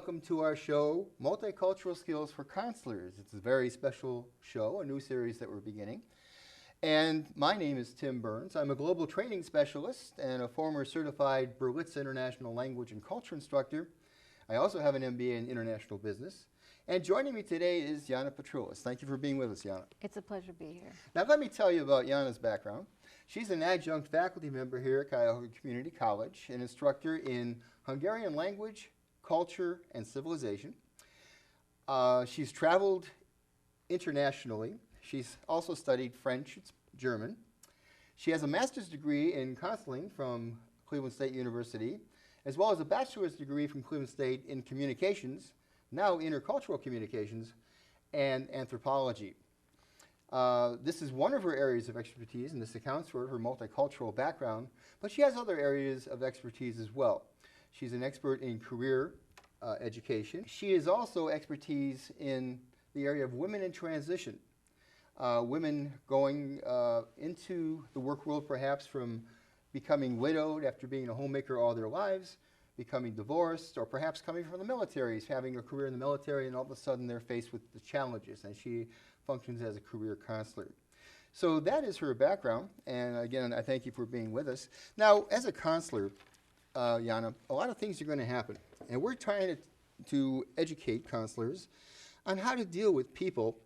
welcome to our show, Multicultural Skills for Counselors. It's a very special show, a new series that we're beginning. And my name is Tim Burns. I'm a global training specialist and a former certified Berlitz International Language and Culture instructor. I also have an MBA in international business. And joining me today is Jana Petroulis. Thank you for being with us, Jana. It's a pleasure to be here. Now let me tell you about Jana's background. She's an adjunct faculty member here at Cuyahoga Community College, an instructor in Hungarian language, culture, and civilization. She's traveled internationally. She's also studied French, German. She has a master's degree in counseling from Cleveland State University, as well as a bachelor's degree from Cleveland State in communications, now intercultural communications, and anthropology. This is one of her areas of expertise, and this accounts for her multicultural background, but she has other areas of expertise as well. She's an expert in career education. She is also expertise in the area of women in transition. Women going into the work world perhaps from becoming widowed after being a homemaker all their lives, becoming divorced, or perhaps coming from the military, having a career in the military, and all of a sudden they're faced with the challenges, and she functions as a career counselor. So that is her background, and again, I thank you for being with us. Now, as a counselor, Jana, a lot of things are going to happen, and we're trying to educate counselors on how to deal with people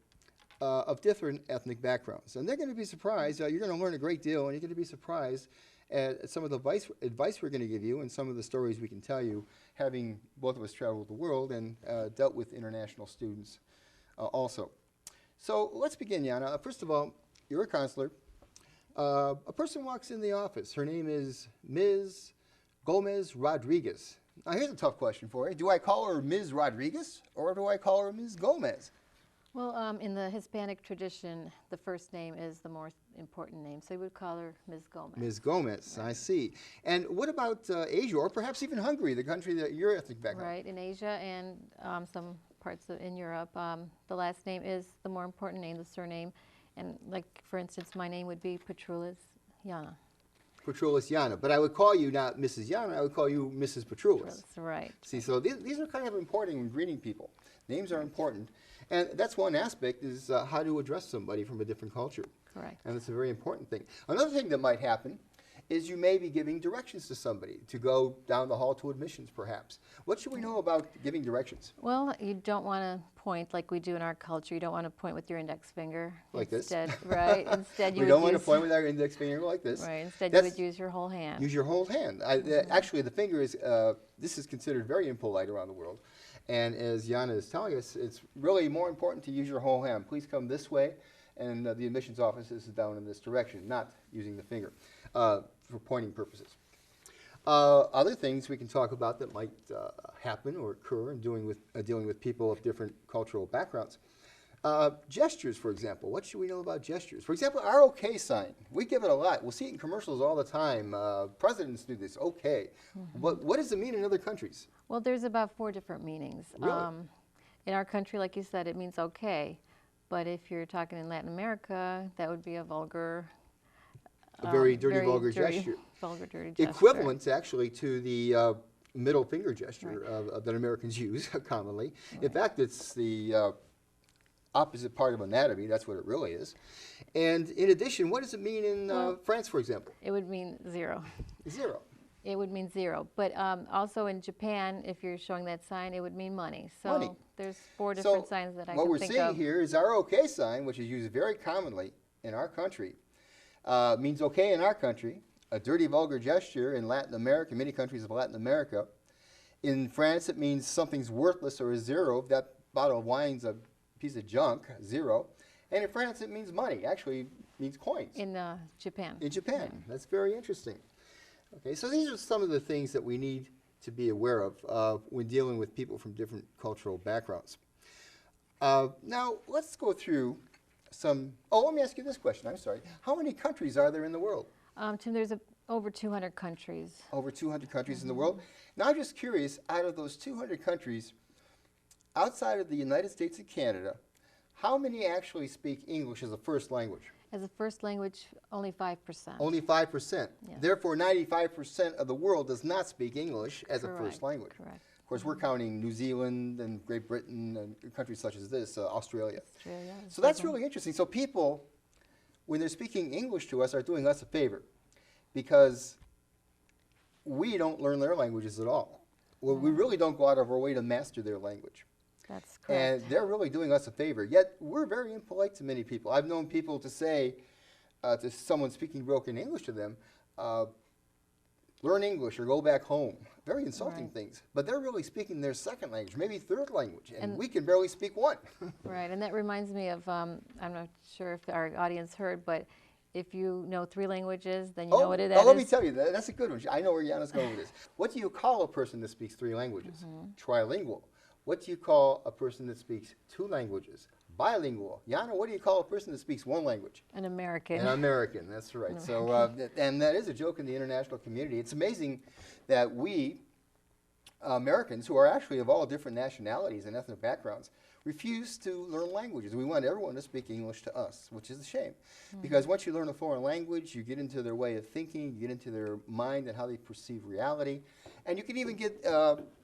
of different ethnic backgrounds. And they're going to be surprised. You're going to learn a great deal, and you're going to be surprised at some of the advice we're going to give you and some of the stories we can tell you, having both of us traveled the world and dealt with international students also. So let's begin, Jana. First of all, you're a counselor. A person walks in the office. Her name is Ms. Gomez Rodriguez. Now here's a tough question for you. Do I call her Ms. Rodriguez or do I call her Ms. Gomez? Well, in the Hispanic tradition, the first name is the more important name, so you would call her Ms. Gomez. Ms. Gomez, right. I see. And what about Asia, or perhaps even Hungary, the country that your ethnic background? Right, in Asia and some parts in Europe, the last name is the more important name, the surname. And like, for instance, my name would be Petroulis Jana. Petroulis Jana, but I would call you not Mrs. Jana, I would call you Mrs. Petroulis. That's right. See, so these are kind of important when greeting people. Names are important. And that's one aspect, is how to address somebody from a different culture. Correct. And it's a very important thing. Another thing that might happen is you may be giving directions to somebody to go down the hall to admissions, perhaps. What should we know about giving directions? Well, you don't want to point like we do in our culture. You don't want to point with your index finger. Like instead, this? Right. Instead, you we don't want to point with our index finger like this. Right. Instead, you would use your whole hand. Use your whole hand. Actually, the finger is, this is considered very impolite around the world. And as Jana is telling us, it's really more important to use your whole hand. Please come this way, and the admissions office is down in this direction, not using the finger for pointing purposes. Other things we can talk about that might happen or occur in dealing with people of different cultural backgrounds. Gestures, for example. What should we know about gestures? For example, our OK sign. We give it a lot. We'll see it in commercials all the time. Presidents do this, OK. Mm-hmm. But what does it mean in other countries? Well, there's about 4 different meanings. Really? In our country, like you said, it means okay. But if you're talking in Latin America, that would be a vulgar, a very dirty, vulgar gesture. Vulgar, dirty gesture. Equivalent, actually, to the middle finger gesture that Americans use commonly. Right. In fact, it's the opposite part of anatomy. That's what it really is. And in addition, what does it mean in France, for example? It would mean 0. 0. It would mean 0. But also in Japan, if you're showing that sign, it would mean money. So money. There's 4 different signs that I can think of. What we're seeing here is our OK sign, which is used very commonly in our country. Means OK in our country. A dirty, vulgar gesture in Latin America, many countries of Latin America. In France, it means something's worthless or a 0. If that bottle of wine's a piece of junk, 0. And in France, it means money. Actually, it means coins. In Japan. In Japan. Yeah. That's very interesting. Okay, so these are some of the things that we need to be aware of when dealing with people from different cultural backgrounds. Now, let's go through some, let me ask you this question, I'm sorry. How many countries are there in the world? Tim, there's over 200 countries. Over 200 countries in the world? Now, I'm just curious, out of those 200 countries, outside of the United States and Canada, how many actually speak English as a first language? As a first language, only 5%. Only 5%. Yes. Therefore, 95% of the world does not speak English as a first language. Correct. course, we're counting New Zealand and Great Britain and countries such as this, Australia. Australia. So that's really interesting. So people, when they're speaking English to us, are doing us a favor because we don't learn their languages at all. Well, we really don't go out of our way to master their language. That's correct. And they're really doing us a favor. Yet we're very impolite to many people. I've known people to say to someone speaking broken English to them, learn English or go back home. Very insulting things. But they're really speaking their second language, maybe third language, and we can barely speak one. Right, and that reminds me of, I'm not sure if our audience heard, but if you know 3 languages, then you know what it is. Let me tell you, that's a good one. I know where Jana's going with this. What do you call a person that speaks 3 languages? Trilingual. What do you call a person that speaks 2 languages? Bilingual. Jana, what do you call a person that speaks 1 language? An American. An American, that's right. So, and that is a joke in the international community. It's amazing that we, Americans, who are actually of all different nationalities and ethnic backgrounds, refuse to learn languages. We want everyone to speak English to us, which is a shame. Because once you learn a foreign language, you get into their way of thinking, you get into their mind and how they perceive reality, and you can even get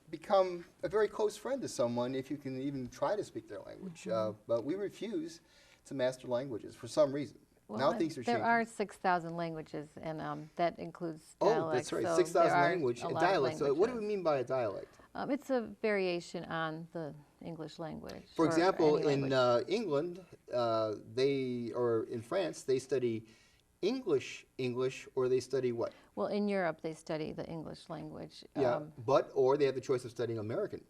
become a very close friend to someone if you can even try to speak their language. But we refuse to master languages for some reason. Well, now things are changing. There are 6,000 languages, and that includes dialects. Oh, that's right, so 6,000 there are language a and lot of dialects. So what do we languages. mean by a dialect? It's a variation on the English language. For or example, any in language. England, or in France, they study English, or they study what? Well, in Europe, they study the English language. Yeah, or they have the choice of studying American,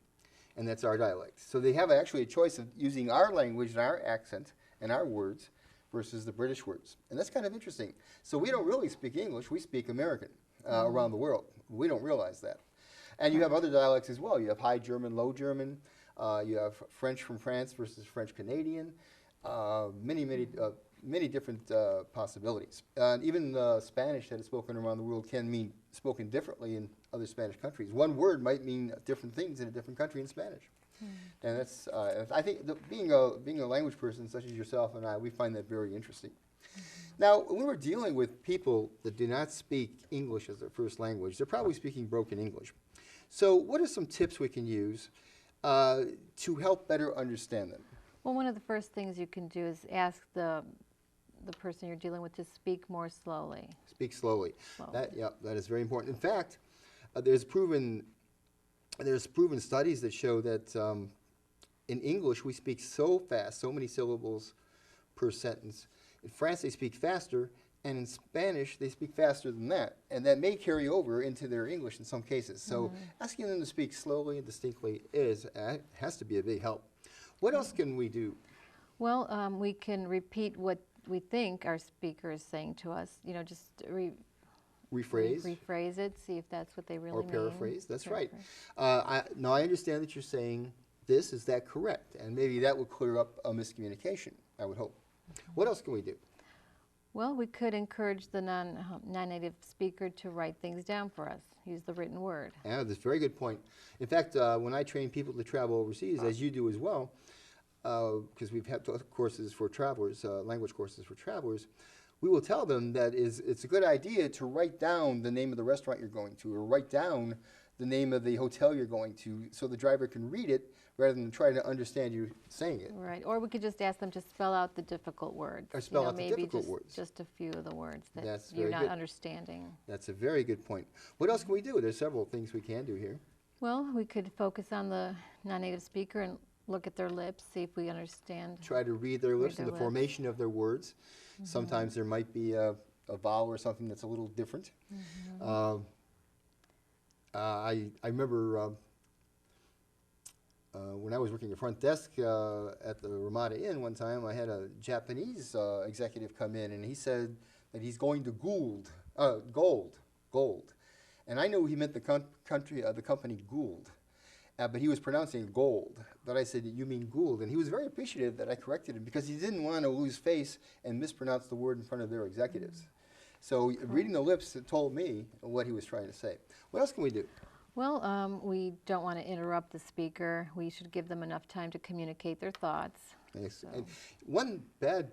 and that's our dialect. So they have actually a choice of using our language and our accent and our words versus the British words. And that's kind of interesting. So we don't really speak English, we speak American around the world. We don't realize that. And you have other dialects as well. You have High German, Low German. You have French from France versus French Canadian. Many different possibilities. Even Spanish that is spoken around the world can mean spoken differently in other Spanish countries. One word might mean different things in a different country in Spanish. And that's, I think, being a language person such as yourself and I, we find that very interesting. Now, when we're dealing with people that do not speak English as their first language, they're probably speaking broken English. So what are some tips we can use to help better understand them? Well, one of the first things you can do is ask the person you're dealing with to speak more slowly. Speak slowly. That is very important. In fact, there's proven studies that show that in English we speak so fast, so many syllables per sentence. In France they speak faster, and in Spanish they speak faster than that. And that may carry over into their English in some cases. So asking them to speak slowly and distinctly has to be a big help. What else can we do? Well, we can repeat what we think our speaker is saying to us. You know, just rephrase. Rephrase it, see if that's what they really mean. Or paraphrase, that's right. Now I understand that you're saying this, is that correct? And maybe that would clear up a miscommunication, I would hope. What else can we do? Well, we could encourage the non-native speaker to write things down for us, use the written word. Yeah, that's a very good point. In fact, when I train people to travel overseas, as you do as well, because we've had courses for travelers, language courses for travelers, we will tell them that it's a good idea to write down the name of the restaurant you're going to, or write down the name of the hotel you're going to, so the driver can read it rather than try to understand you saying it. Right, or we could just ask them to spell out the difficult words. Or spell out the difficult words. Just a few of the words that That's you're very not good. understanding. That's a very good point. What else can we do? There's several things we can do here. Well, we could focus on the non-native speaker and look at their lips, see if we understand. Try to read their lips and the lips. formation of their words. Sometimes there might be a vowel or something that's a little different. I remember when I was working at front desk at the Ramada Inn one time, I had a Japanese executive come in, and he said that he's going to Gold. And I knew he meant the company Gould, but he was pronouncing gold. But I said, you mean Gould? And he was very appreciative that I corrected him, because he didn't want to lose face and mispronounce the word in front of their executives. So reading the lips, it told me what he was trying to say. What else can we do? Well, we don't want to interrupt the speaker. We should give them enough time to communicate their thoughts. Yes. And one bad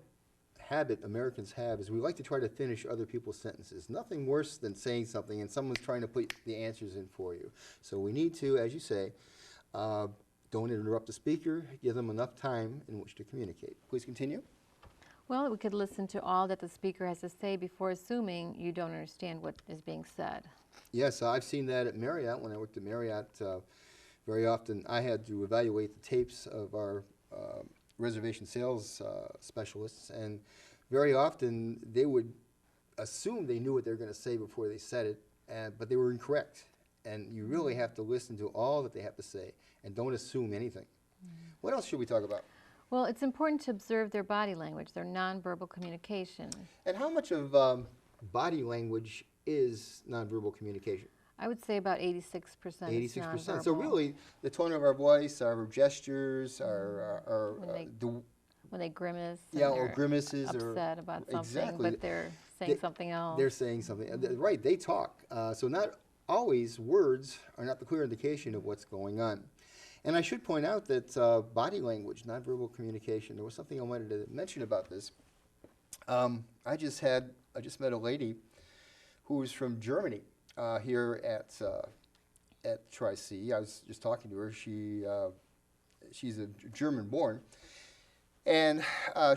habit Americans have is we like to try to finish other people's sentences. Nothing worse than saying something and someone's trying to put the answers in for you. So we need to, as you say, don't interrupt the speaker, give them enough time in which to communicate. Please continue. Well, we could listen to all that the speaker has to say before assuming you don't understand what is being said. Yes, I've seen that at Marriott. When I worked at Marriott, very often I had to evaluate the tapes of our reservation sales specialists, and very often they would assume they knew what they were going to say before they said it, but they were incorrect. And you really have to listen to all that they have to say and don't assume anything. What else should we talk about? Well, it's important to observe their body language, their nonverbal communication. And how much of body language is nonverbal communication? I would say about 86% is 86%. nonverbal. So really, the tone of our voice, our gestures, when they grimace, yeah, and or they're grimaces, upset or about something, exactly. but they're saying something else. They're saying something. Right, they talk. So not always words are not the clear indication of what's going on. And I should point out that body language, nonverbal communication, there was something I wanted to mention about this. I just met a lady who was from Germany here at Tri-C. I was just talking to her. She's a German-born, and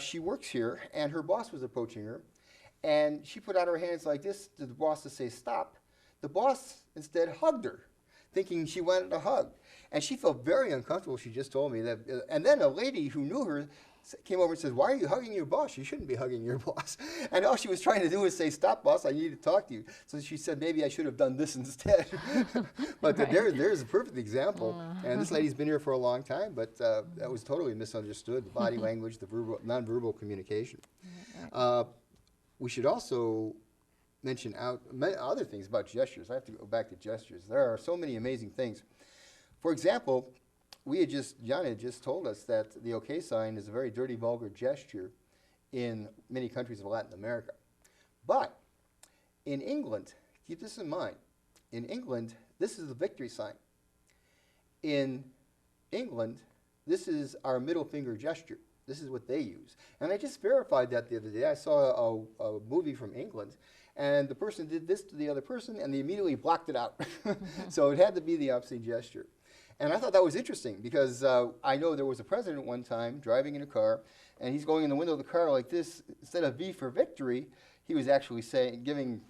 she works here. And her boss was approaching her, and she put out her hands like this to the boss to say stop. The boss instead hugged her, thinking she wanted a hug, and she felt very uncomfortable. She just told me that. And then a lady who knew her came over and said, "Why are you hugging your boss? You shouldn't be hugging your boss." And all she was trying to do was say, "Stop, boss, I need to talk to you." So she said, "Maybe I should have done this instead." But right. There's a perfect example. And this lady's been here for a long time, but that was totally misunderstood, the body language, the nonverbal communication. We should also mention other things about gestures. I have to go back to gestures. There are so many amazing things. For example, Jan had just told us that the OK sign is a very dirty, vulgar gesture in many countries of Latin America. But in England, keep this in mind, in England, this is the victory sign. In England, this is our middle finger gesture. This is what they use. And I just verified that the other day. I saw a movie from England, and the person did this to the other person, and they immediately blocked it out. So it had to be the obscene gesture. And I thought that was interesting because I know there was a president one time driving in a car, and he's going in the window of the car like this. Instead of V for victory, he was actually giving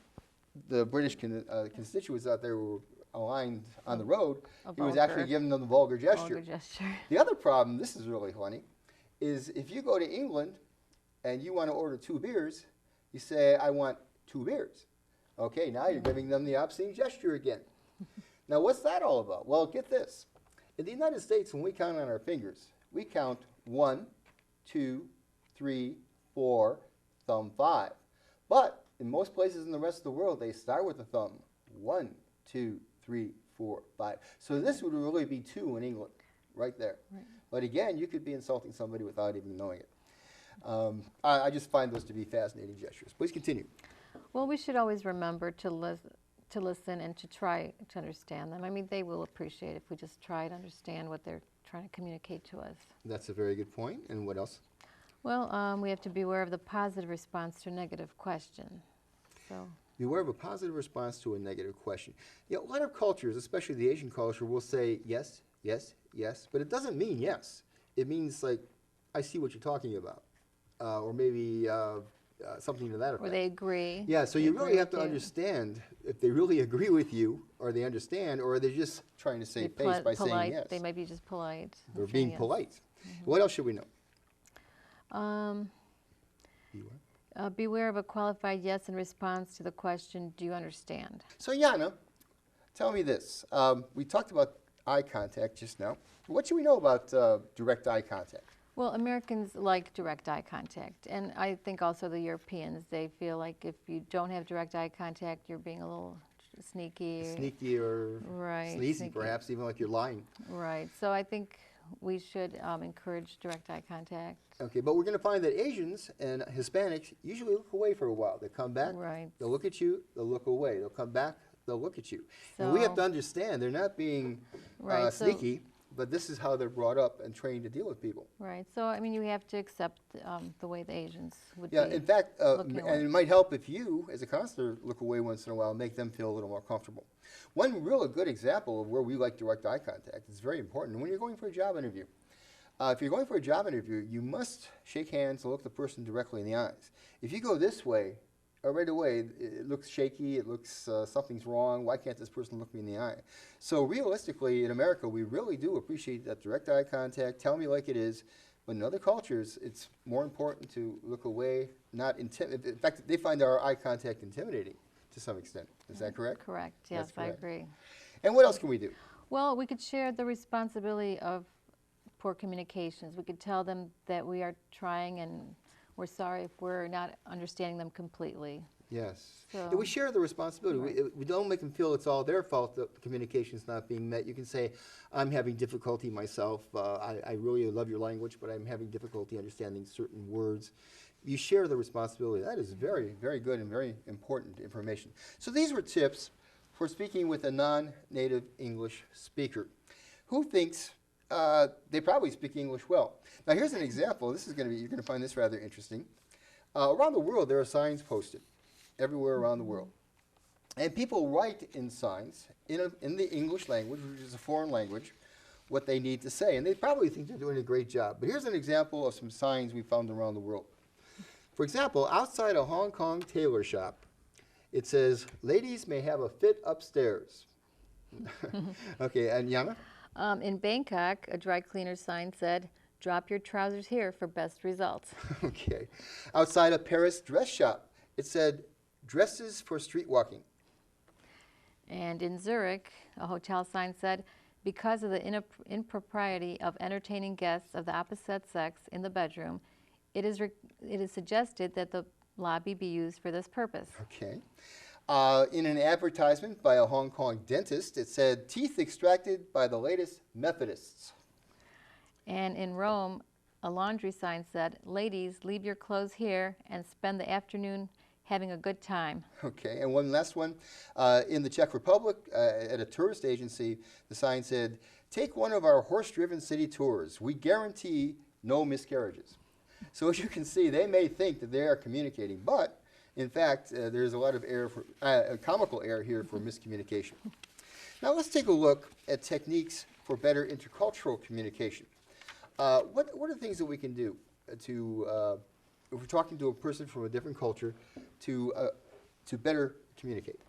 the British constituents out there who were aligned on the road, he was actually giving them the vulgar gesture. The other problem, this is really funny, is if you go to England and you want to order 2 beers, you say, "I want 2 beers." Okay, now you're giving them the obscene gesture again. Now, what's that all about? Well, get this. In the United States, when we count on our fingers, we count 1, 2, 3, 4, thumb 5. But in most places in the rest of the world, they start with the thumb. 1, 2, 3, 4, 5. So this would really be 2 in England, right there. Right. But again, you could be insulting somebody without even knowing it. I just find those to be fascinating gestures. Please continue. Well, we should always remember to listen and to try to understand them. I mean, they will appreciate if we just try to understand what they're trying to communicate to us. That's a very good point. And what else? Well, we have to be aware of the positive response to a negative question. So. Be aware of a positive response to a negative question. You know, a lot of cultures, especially the Asian culture, will say yes, yes, yes, but it doesn't mean yes. It means like, I see what you're talking about, or maybe something to that effect. Or they agree. Yeah, so you really have to understand if they really agree with you, or they understand, or they're just trying to save face by saying yes. They might be just polite. They're being polite. What else should we know? Beware of a qualified yes in response to the question, do you understand? So Jana, tell me this. We talked about eye contact just now. What should we know about direct eye contact? Well, Americans like direct eye contact, and I think also the Europeans, they feel like if you don't have direct eye contact, you're being a little sneaky. Sneaky or sleazy, perhaps, even like you're lying. Right, so I think we should encourage direct eye contact. Okay, but we're going to find that Asians and Hispanics usually look away for a while. They come back, they'll look at you, they'll look away. They'll come back, they'll look at you. So and we have to understand they're not being sneaky. but this is how they're brought up and trained to deal with people. Right. So, I mean, you have to accept the way the Asians would Yeah, be. in fact, looking and away. it might help if you, as a counselor, look away once in a while and make them feel a little more comfortable. One real good example of where we like direct eye contact is very important when you're going for a job interview. If you're going for a job interview, you must shake hands and look the person directly in the eyes. If you go this way, right away, it looks shaky, it looks something's wrong, why can't this person look me in the eye? So realistically, in America, we really do appreciate that direct eye contact, tell me like it is, but in other cultures, it's more important to look away, not intimidate. In fact, they find our eye contact intimidating to some extent. Is that correct? Correct. Yes, That's correct. I agree. And what else can we do? Well, we could share the responsibility of poor communications. We could tell them that we are trying and we're sorry if we're not understanding them completely. Yes. So- And we share the responsibility. Right. We don't make them feel it's all their fault that the communication's not being met. You can say, I'm having difficulty myself. I really love your language, but I'm having difficulty understanding certain words. You share the responsibility. That is very, very good and very important information. So these were tips for speaking with a non-native English speaker who thinks they probably speak English well. Now here's an example. This is going to be, you're going to find this rather interesting. Around the world, there are signs posted everywhere around the world. And people write in signs in the English language, which is a foreign language, what they need to say. And they probably think they're doing a great job. But here's an example of some signs we found around the world. For example, outside a Hong Kong tailor shop, it says, ladies may have a fit upstairs. Okay, and Yana? In Bangkok, a dry cleaner sign said, drop your trousers here for best results. Okay. Outside a Paris dress shop, it said, dresses for street walking. And in Zurich, a hotel sign said, because of the impropriety of entertaining guests of the opposite sex in the bedroom, it is suggested that the lobby be used for this purpose. Okay. In an advertisement by a Hong Kong dentist, it said, teeth extracted by the latest Methodists. And in Rome, a laundry sign said, ladies, leave your clothes here and spend the afternoon having a good time. Okay, and one last one. In the Czech Republic, at a tourist agency, the sign said, take one of our horse-driven city tours. We guarantee no miscarriages. So as you can see, they may think that they are communicating, but in fact, there's a lot of error comical error here for miscommunication. Now let's take a look at techniques for better intercultural communication. What are the things that we can do to, if we're talking to a person from a different culture, to better communicate?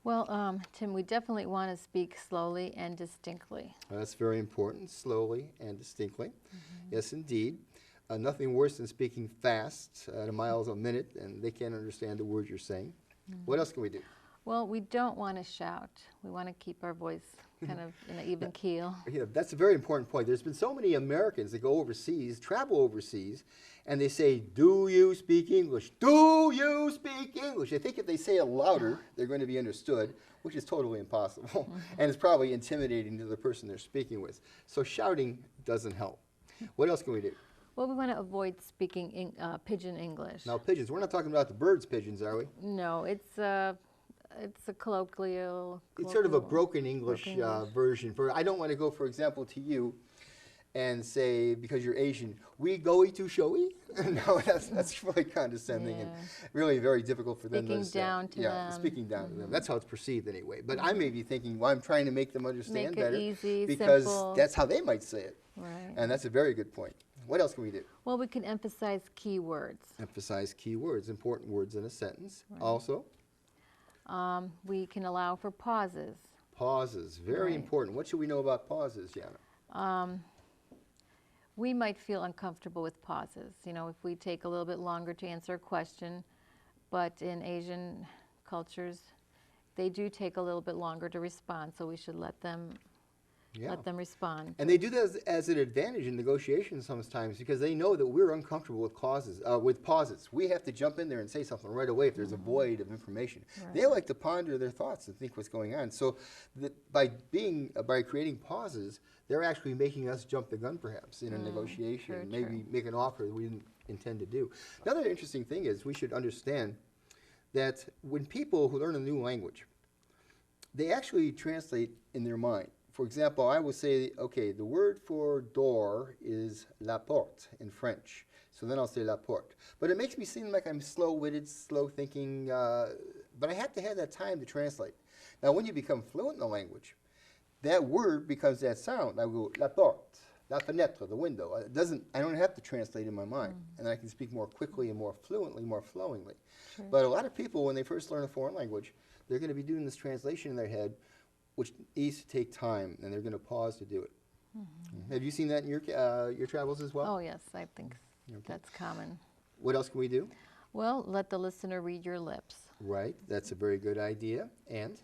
Well, Tim, we definitely want to speak slowly and distinctly. That's very important, slowly and distinctly. Yes, indeed. Nothing worse than speaking fast at a mile a minute and they can't understand the words you're saying. What else can we do? Well, we don't want to shout. We want to keep our voice kind of in an even keel. Yeah, that's a very important point. There's been so many Americans that go overseas, travel overseas, and they say, do you speak English? Do you speak English? They think if they say it louder, they're going to be understood, which is totally impossible. And it's probably intimidating to the person they're speaking with. So shouting doesn't help. What else can we do? Well, we want to avoid speaking pidgin English. Now, pigeons. We're not talking about the birds' pigeons, are we? No, it's a colloquial. It's sort of a broken English, Broken English. version. I don't want to go, for example, to you and say, because you're Asian, we go to showy? No, that's really condescending and Yeah. really very difficult for them to Speaking understand. down to yeah, them. speaking down to them. That's how it's perceived anyway. But I may be thinking, well, I'm trying to make them understand Make it better easy, because simple. that's how they might say it. Right. And that's a very good point. What else can we do? Well, we can emphasize key words. Emphasize key words, important words in a sentence. Also, We can allow for pauses. pauses, very Right. important. What should we know about pauses, Jana? We might feel uncomfortable with pauses. You know, if we take a little bit longer to answer a question, but in Asian cultures, they do take a little bit longer to respond, so we should let them respond. And they do that as an advantage in negotiations sometimes because they know that we're uncomfortable with pauses. We have to jump in there and say something right away if there's a void of information. Right. They like to ponder their thoughts and think what's going on. So by creating pauses, they're actually making us jump the gun perhaps in a negotiation, true, maybe true. make an offer that we didn't intend to do. Another interesting thing is we should understand that when people who learn a new language, they actually translate in their mind For example, I will say, okay, the word for door is la porte in French. So then I'll say la porte. But it makes me seem like I'm slow-witted, slow-thinking, but I have to have that time to translate. Now, when you become fluent in the language, that word becomes that sound. I go, la porte, la fenêtre, the window. I don't have to translate in my mind. And I can speak more quickly and more fluently, more flowingly. Sure. But a lot of people, when they first learn a foreign language, they're going to be doing this translation in their head, which needs to take time, and they're going to pause to do it. Have you seen that in your travels as well? Oh, yes, I think that's common. What else can we do? Well, let the listener read your lips. Right, that's a very good idea. And?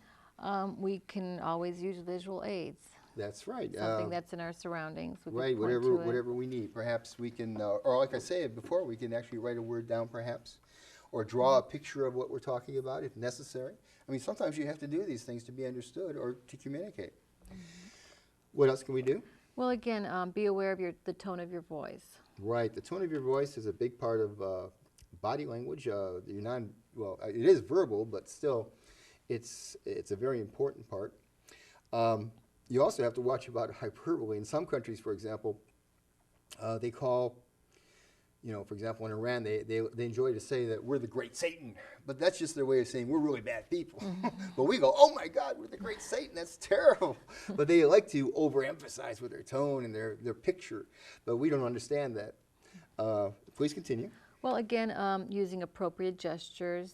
We can always use visual aids. That's right. Something that's in our surroundings. We Right, could point to it. whatever we need. Perhaps we can, or like I said before, we can actually write a word down perhaps, or draw a picture of what we're talking about if necessary. I mean, sometimes you have to do these things to be understood or to communicate. What else can we do? Well, again, be aware of the tone of your voice. Right, the tone of your voice is a big part of body language. Well, it is verbal, but still, it's a very important part. You also have to watch about hyperbole. In some countries, for example, they call, for example, in Iran, they enjoy to say that we're the great Satan, but that's just their way of saying we're really bad people. But we go, oh my God, we're the great Satan, that's terrible. But they like to overemphasize with their tone and their picture, but we don't understand that. Please continue. Well, again, using appropriate gestures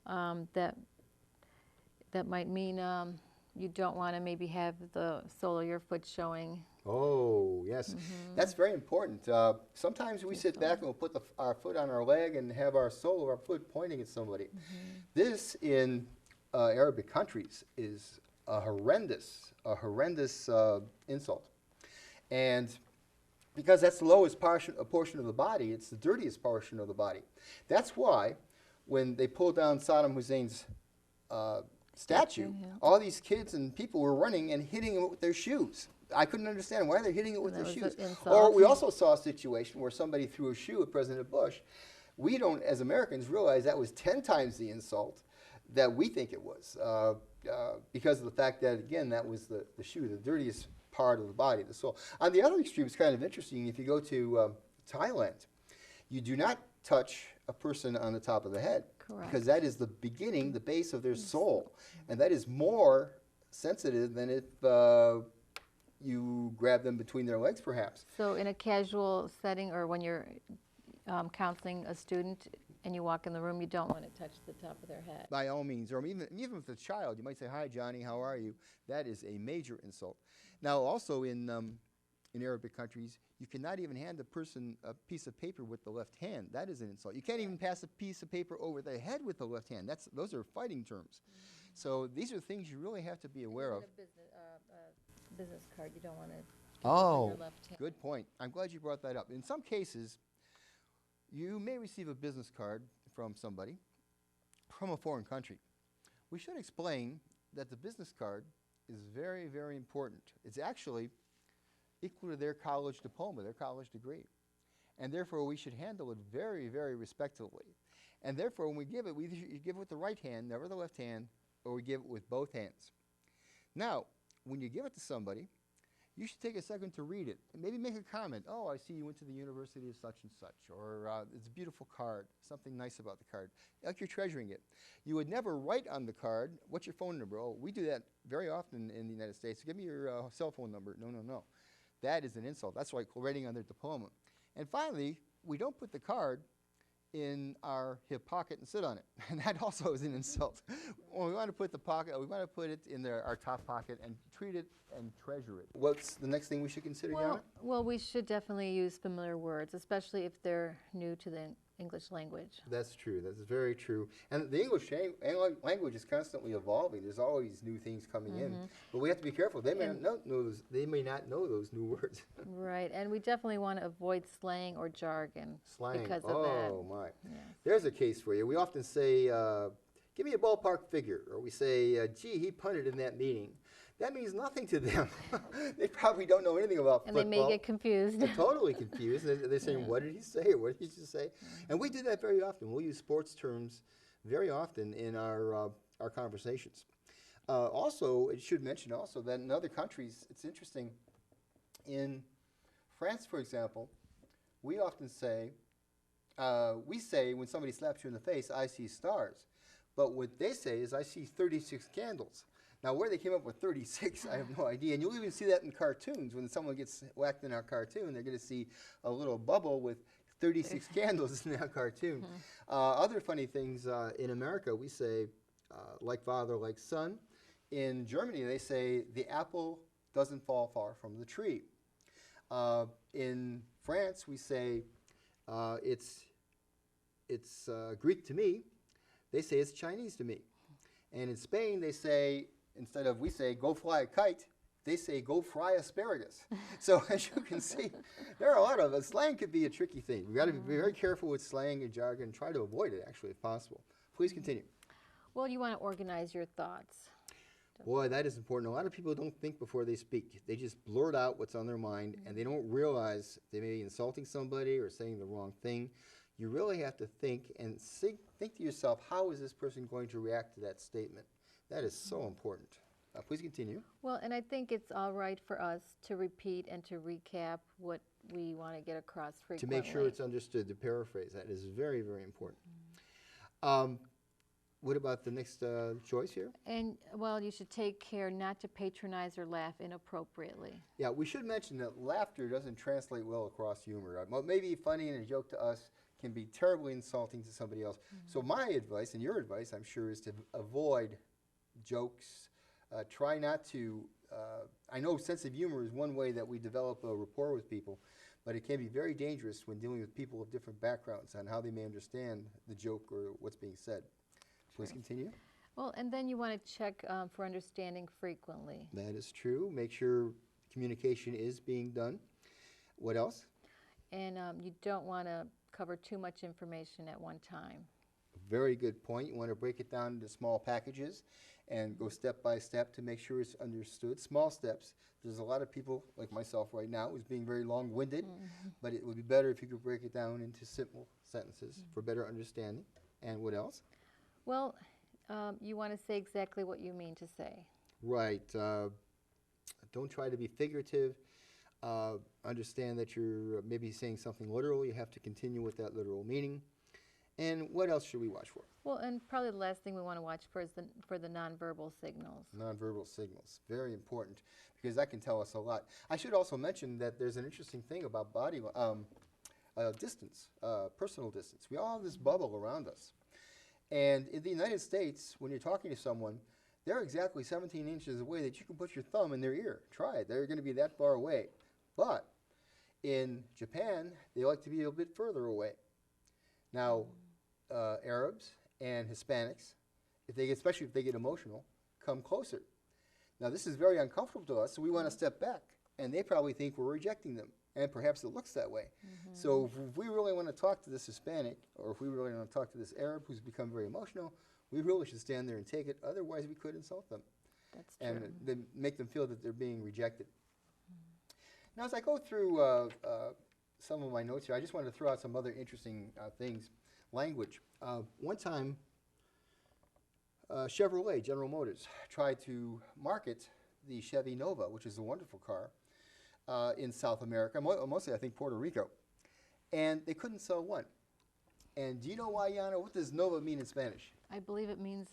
that might mean you don't want to maybe have the sole of your foot showing. Oh, yes. That's very important. Sometimes we sit back and we'll put our foot on our leg and have our sole of our foot pointing at somebody. This, in Arabic countries, is a horrendous insult. And because that's the lowest portion of the body, it's the dirtiest portion of the body. That's why when they pulled down Saddam Hussein's statue, all these kids and people were running and hitting him with their shoes. I couldn't understand why they're hitting it with their shoes. Or we also saw a situation where somebody threw a shoe at President Bush. We don't, as Americans, realize that was 10 times the insult that we think it was, because of the fact that, again, that was the shoe, the dirtiest part of the body, the sole. On the other extreme, it's kind of interesting. If you go to Thailand, you do not touch a person on the top of the head. Correct. Because that is the beginning, the base of their soul. And that is more sensitive than if you grab them between their legs, perhaps. So in a casual setting, or when you're counseling a student and you walk in the room, you don't want to touch the top of their head. By all means. Or even if it's a child, you might say, hi, Johnny, how are you? That is a major insult. Now, also in Arabic countries, you cannot even hand a person a piece of paper with the left hand. That is an insult. You can't even pass a piece of paper over the head with the left hand. Those are fighting terms. So these are things you really have to be aware of. Business card, you don't want to your left hand. Good point. I'm glad you brought that up. In some cases, you may receive a business card from somebody from a foreign country. We should explain that the business card is very, very important. It's actually equal to their college diploma, their college degree. And therefore, we should handle it very, very respectfully. And therefore, when we give it, we either give it with the right hand, never the left hand, or we give it with both hands. Now, when you give it to somebody, you should take a second to read it and maybe make a comment. Oh, I see you went to the University of such and such, or it's a beautiful card, something nice about the card, like you're treasuring it. You would never write on the card, what's your phone number? Oh, we do that very often in the United States. Give me your cell phone number. No, no, no. That is an insult. That's like writing on their diploma. And finally, we don't put the card in our hip pocket and sit on it. And that also is an insult. Well, we want to put it in our top pocket and treat it and treasure it. What's the next thing we should consider, Yana? Well, we should definitely use familiar words, especially if they're new to the English language. That's true. That's very true. And the English language is constantly evolving. There's always new things coming in. But we have to be careful. They may not know those new words. Right. And we definitely want to avoid slang or jargon because of that. Oh, my. Yes. There's a case for you. We often say, give me a ballpark figure. Or we say, gee, he punted in that meeting. That means nothing to them. They probably don't know anything about football. And they may get confused. They're totally confused. They're saying, what did he say? What did he just say? And we do that very often. We'll use sports terms very often in our conversations. Also, it should mention also that in other countries, it's interesting. In France, for example, we often say, we say when somebody slaps you in the face, I see stars. But what they say is, I see 36 candles. Now, where they came up with 36, I have no idea. And you'll even see that in cartoons. When someone gets whacked in our cartoon, they're going to see a little bubble with 36 candles in that cartoon. Other funny things, in America, we say, like father, like son. In Germany, they say, the apple doesn't fall far from the tree. In France, we say, it's Greek to me. They say it's Chinese to me. And in Spain, they say, instead of we say, go fly a kite, they say, go fry asparagus. So as you can see, there are a lot of slang could be a tricky thing. We've got to be very careful with slang and jargon and try to avoid it, actually, if possible. Please continue. Well, you want to organize your thoughts. Boy, that is important. A lot of people don't think before they speak. They just blurt out what's on their mind, and they don't realize they may be insulting somebody or saying the wrong thing. You really have to think and think to yourself, how is this person going to react to that statement? That is so important. Please continue. Well, and I think it's all right for us to repeat and to recap what we want to get across frequently. To make sure it's understood, to paraphrase. That is very, very important. What about the next choice here? And, well, you should take care not to patronize or laugh inappropriately. Yeah, we should mention that laughter doesn't translate well across humor. What may be funny and a joke to us can be terribly insulting to somebody else. So my advice, and your advice, I'm sure, is to avoid jokes. Try not to, I know sense of humor is one way that we develop a rapport with people, but it can be very dangerous when dealing with people of different backgrounds on how they may understand the joke or what's being said. Please continue. Well, and then you want to check for understanding frequently. That is true. Make sure communication is being done. What else? And you don't want to cover too much information at one time. Very good point. You want to break it down into small packages and go step by step to make sure it's understood. Small steps. There's a lot of people, like myself right now, who's being very long-winded, but it would be better if you could break it down into simple sentences for better understanding. And what else? Well, you want to say exactly what you mean to say. Right. Don't try to be figurative. Understand that you're maybe saying something literal. You have to continue with that literal meaning. And what else should we watch for? Well, and probably the last thing we want to watch for is the nonverbal signals. Nonverbal signals. Very important, because that can tell us a lot. I should also mention that there's an interesting thing about body distance, personal distance. We all have this bubble around us. And in the United States, when you're talking to someone, they're exactly 17 inches away that you can put your thumb in their ear. Try it. They're going to be that far away. But in Japan, they like to be a bit further away. Now, Arabs and Hispanics, especially if they get emotional, come closer. Now, this is very uncomfortable to us, so we want to step back. And they probably think we're rejecting them. And perhaps it looks that way. So if we really want to talk to this Hispanic, or if we really want to talk to this Arab who's become very emotional, we really should stand there and take it. Otherwise, we could insult them. That's true. And then make them feel that they're being rejected. Now, as I go through some of my notes here, I just wanted to throw out some other interesting things. Language. One time, Chevrolet, General Motors, tried to market the Chevy Nova, which is a wonderful car, in South America, mostly I think Puerto Rico, and they couldn't sell one. And do you know why, Yana? What does Nova mean in Spanish? I believe it means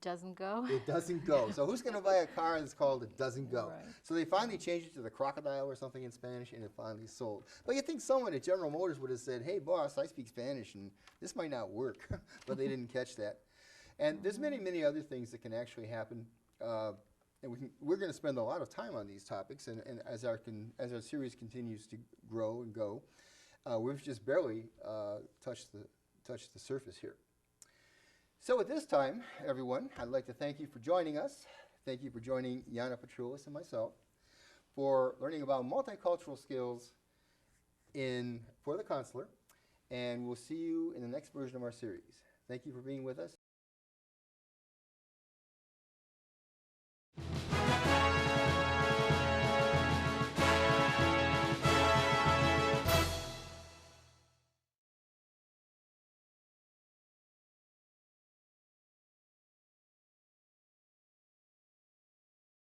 doesn't go. It doesn't go. So who's going to buy a car that's called it doesn't go? Right. So they finally changed it to the crocodile or something in Spanish, and it finally sold. But you think someone at General Motors would have said, hey, boss, I speak Spanish, and this might not work. But they didn't catch that. And there's many, many other things that can actually happen. And we're going to spend a lot of time on these topics, and as our series continues to grow and go, we've just barely touched the surface here. So at this time, everyone, I'd like to thank you for joining us. Thank you for joining Yana Petroulis and myself for learning about multicultural skills for the consular, and we'll see you in the next version of our series. Thank you for being with us.